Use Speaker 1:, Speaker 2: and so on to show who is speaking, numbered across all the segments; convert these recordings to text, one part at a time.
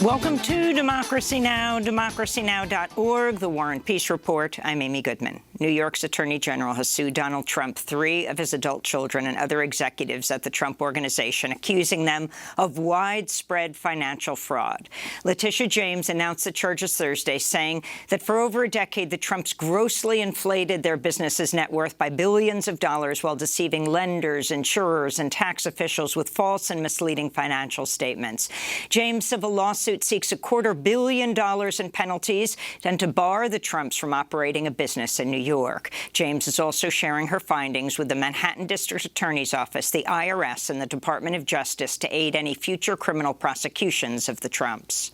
Speaker 1: Welcome to Democracy Now!, democracynow.org, The War and Peace Report. I'm Amy Goodman. New York's Attorney General has sued Donald Trump, 3 of his adult children, and other executives at the Trump Organization, accusing them of widespread financial fraud. Letitia James announced the charges Thursday, saying that for over a decade, the Trumps grossly inflated their business's net worth by billions of dollars while deceiving lenders, insurers, and tax officials with false and misleading financial statements. James' civil lawsuit seeks $250 million in penalties and to bar the Trumps from operating a business in New York. James is also sharing her findings with the Manhattan District Attorney's Office, the IRS, and the Department of Justice to aid any future criminal prosecutions of the Trumps.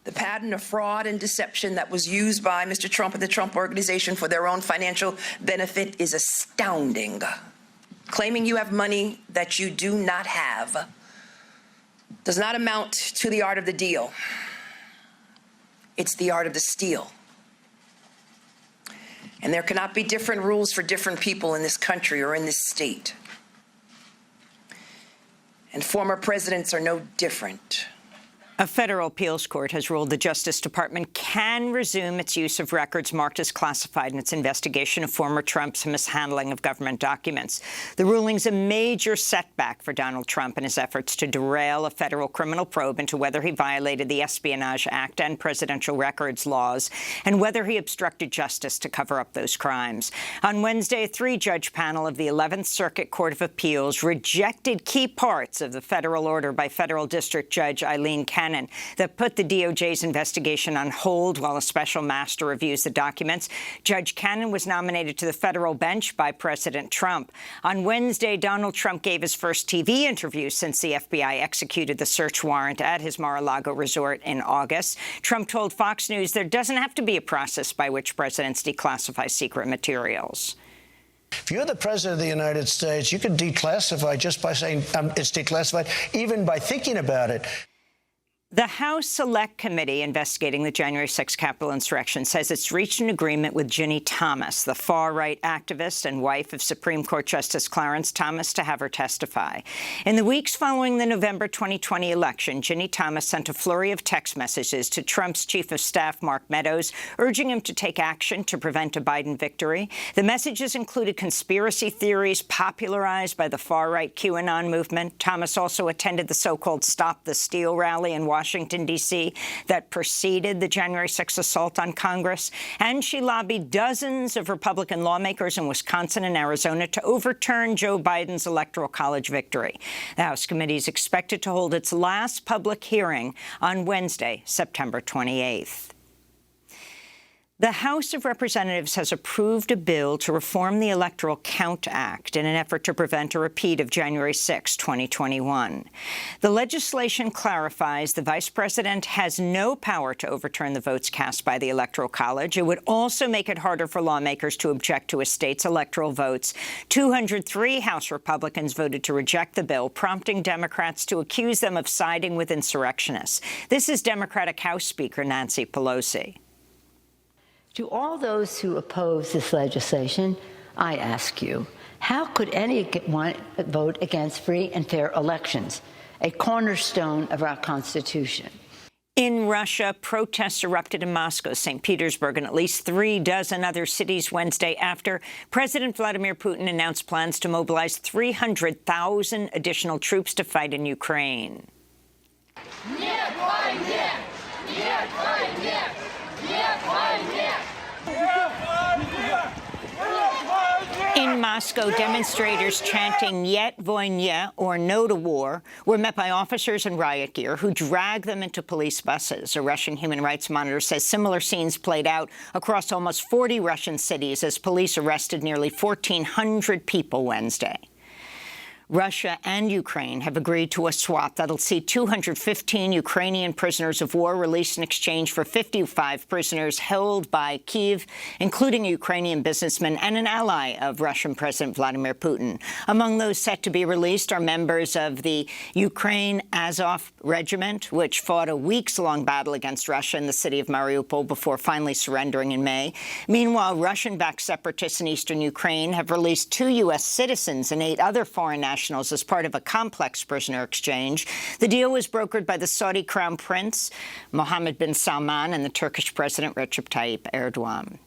Speaker 2: The pattern of fraud and deception that was used by Mr. Trump and the Trump Organization for their own financial benefit is astounding. Claiming you have money that you do not have does not amount to the art of the deal. It's the art of the steal. And there cannot be different rules for different people in this country or in this state. And former presidents are no different.
Speaker 1: A federal appeals court has ruled the Justice Department can resume its use of records marked as classified in its investigation of former Trump's mishandling of government documents. The ruling's a major setback for Donald Trump in his efforts to derail a federal criminal probe into whether he violated the Espionage Act and presidential records laws, and whether he obstructed justice to cover up those crimes. On Wednesday, a 3-judge panel of the 11th Circuit Court of Appeals rejected key parts of the federal order by federal district judge Eileen Cannon that put the DOJ's investigation on hold while a special master reviews the documents. Judge Cannon was nominated to the federal bench by President Trump. On Wednesday, Donald Trump gave his first TV interview since the FBI executed the search warrant at his Mar-a-Lago resort in August. Trump told Fox News there doesn't have to be a process by which presidents declassify secret materials.
Speaker 3: If you're the president of the United States, you can declassify just by saying it's declassified, even by thinking about it.
Speaker 1: The House Select Committee investigating the January 6 Capitol insurrection says it's reached an agreement with Ginny Thomas, the far-right activist and wife of Supreme Court Justice Clarence Thomas, to have her testify. In the weeks following the November 2020 election, Ginny Thomas sent a flurry of text messages to Trump's chief of staff, Mark Meadows, urging him to take action to prevent a Biden victory. The messages included conspiracy theories popularized by the far-right QAnon movement. Thomas also attended the so-called Stop the Steal rally in Washington, D.C. that preceded the January 6 assault on Congress, and she lobbied dozens of Republican lawmakers in Wisconsin and Arizona to overturn Joe Biden's Electoral College victory. The House committee is expected to hold its last public hearing on Wednesday, September 28th. The House of Representatives has approved a bill to reform the Electoral Count Act in an effort to prevent a repeat of January 6, 2021. The legislation clarifies the vice president has no power to overturn the votes cast by the Electoral College. It would also make it harder for lawmakers to object to a state's electoral votes. 203 House Republicans voted to reject the bill, prompting Democrats to accuse them of siding with insurrectionists. This is Democratic House Speaker Nancy Pelosi.
Speaker 4: To all those who oppose this legislation, I ask you, how could anyone vote against free and fair elections, a cornerstone of our Constitution?
Speaker 1: In Russia, protests erupted in Moscow, St. Petersburg, and at least 36 other cities Wednesday after President Vladimir Putin announced plans to mobilize 300,000 additional troops to fight in Ukraine. In Moscow, demonstrators chanting "Yet Voyne," or "No to War," were met by officers in riot gear who dragged them into police buses. A Russian human rights monitor says similar scenes played out across almost 40 Russian cities as police arrested nearly 1,400 people Wednesday. Russia and Ukraine have agreed to a swap that'll see 215 Ukrainian prisoners of war released in exchange for 55 prisoners held by Kyiv, including a Ukrainian businessman and an ally of Russian President Vladimir Putin. Among those set to be released are members of the Ukraine Azov Regiment, which fought a weeks-long battle against Russia in the city of Mariupol before finally surrendering in May. Meanwhile, Russian-backed separatists in eastern Ukraine have released 2 U.S. citizens and 8 other foreign nationals nationals as part of a complex prisoner exchange. The deal was brokered by the Saudi Crown Prince, Mohammed bin Salman, and the Turkish President Recep Tayyip Erdogan.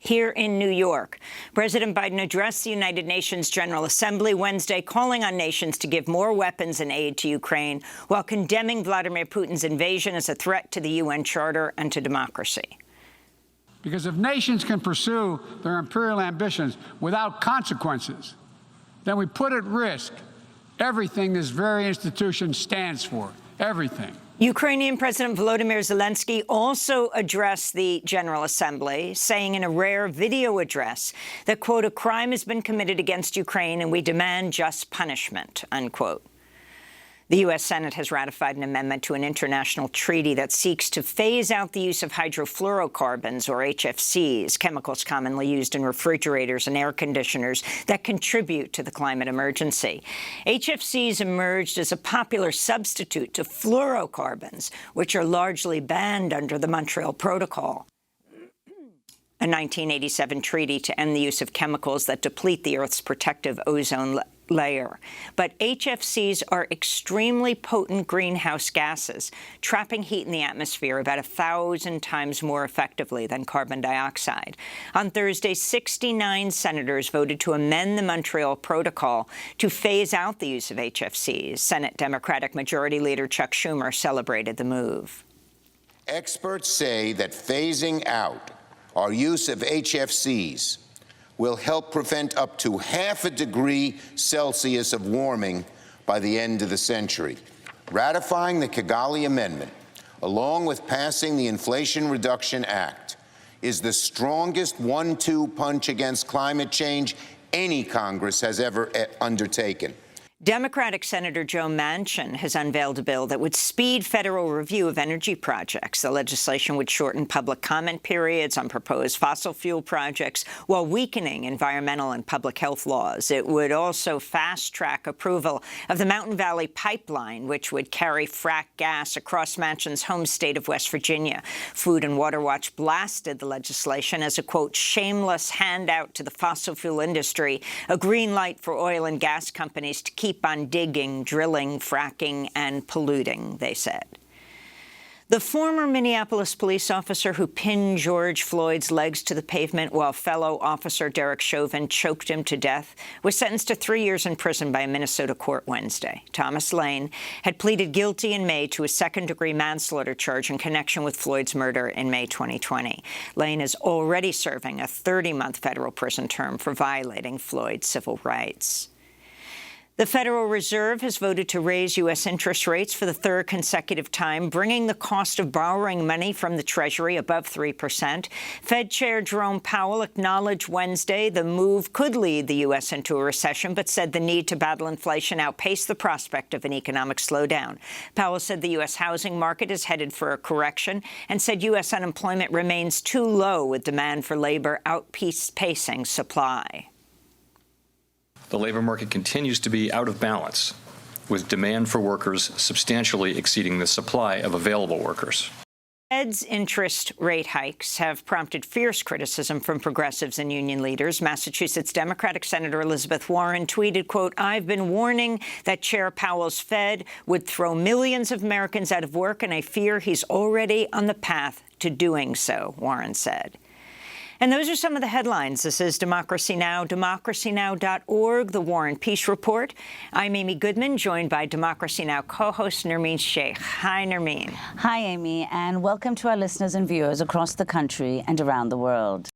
Speaker 1: Here in New York, President Biden addressed the United Nations General Assembly Wednesday, calling on nations to give more weapons and aid to Ukraine while condemning Vladimir Putin's invasion as a threat to the UN Charter and to democracy.
Speaker 5: Because if nations can pursue their imperial ambitions without consequences, then we put at risk everything this very institution stands for, everything.
Speaker 1: Ukrainian President Volodymyr Zelensky also addressed the General Assembly, saying in a rare video address that, quote, "A crime has been committed against Ukraine and we demand just punishment," unquote. The U.S. Senate has ratified an amendment to an international treaty that seeks to phase out the use of hydrofluorocarbons, or HFCs, chemicals commonly used in refrigerators and air conditioners that contribute to the climate emergency. HFCs emerged as a popular substitute to fluorocarbons, which are largely banned under the Montreal Protocol, a 1987 treaty to end the use of chemicals that deplete the Earth's protective ozone layer. But HFCs are extremely potent greenhouse gases, trapping heat in the atmosphere about 1,000 times more effectively than carbon dioxide. On Thursday, 69 senators voted to amend the Montreal Protocol to phase out the use of HFCs. Senate Democratic Majority Leader Chuck Schumer celebrated the move.
Speaker 6: Experts say that phasing out our use of HFCs will help prevent up to 0.5 degrees Celsius of warming by the end of the century. Ratifying the Kigali Amendment, along with passing the Inflation Reduction Act, is the strongest one-two punch against climate change any Congress has ever undertaken.
Speaker 1: Democratic Senator Joe Manchin has unveiled a bill that would speed federal review of energy projects. The legislation would shorten public comment periods on proposed fossil fuel projects while weakening environmental and public health laws. It would also fast-track approval of the Mountain Valley Pipeline, which would carry frack gas across Manchin's home state of West Virginia. Food and Water Watch blasted the legislation as a, quote, shameless handout to the fossil fuel industry, a green light for oil and gas companies to keep on digging, drilling, fracking, and polluting, they said. The former Minneapolis police officer who pinned George Floyd's legs to the pavement while fellow officer Derek Chauvin choked him to death was sentenced to 3 years in prison by a Minnesota court Wednesday. Thomas Lane had pleaded guilty in May to a second-degree manslaughter charge in connection with Floyd's murder in May 2020. Lane is already serving a 30-month federal prison term for violating Floyd's civil rights. The Federal Reserve has voted to raise U.S. interest rates for the third consecutive time, bringing the cost of borrowing money from the Treasury above 3%. Fed Chair Jerome Powell acknowledged Wednesday the move could lead the U.S. into a recession, but said the need to battle inflation outpaced the prospect of an economic slowdown. Powell said the U.S. housing market is headed for a correction and said U.S. unemployment remains too low, with demand for labor outpacing supply.
Speaker 7: The labor market continues to be out of balance, with demand for workers substantially exceeding the supply of available workers.
Speaker 1: Fed's interest rate hikes have prompted fierce criticism from progressives and union leaders. Massachusetts Democratic Senator Elizabeth Warren tweeted, quote, "I've been warning that Chair Powell's Fed would throw millions of Americans out of work, and I fear he's already on the path to doing so," Warren said. And those are some of the headlines. This is Democracy Now!, democracynow.org, The War and Peace Report. I'm Amy Goodman, joined by Democracy Now! Co-host Nermeen Sheikh. Hi, Nermeen.
Speaker 8: Hi, Amy, and welcome to our listeners and viewers across the country and around the world.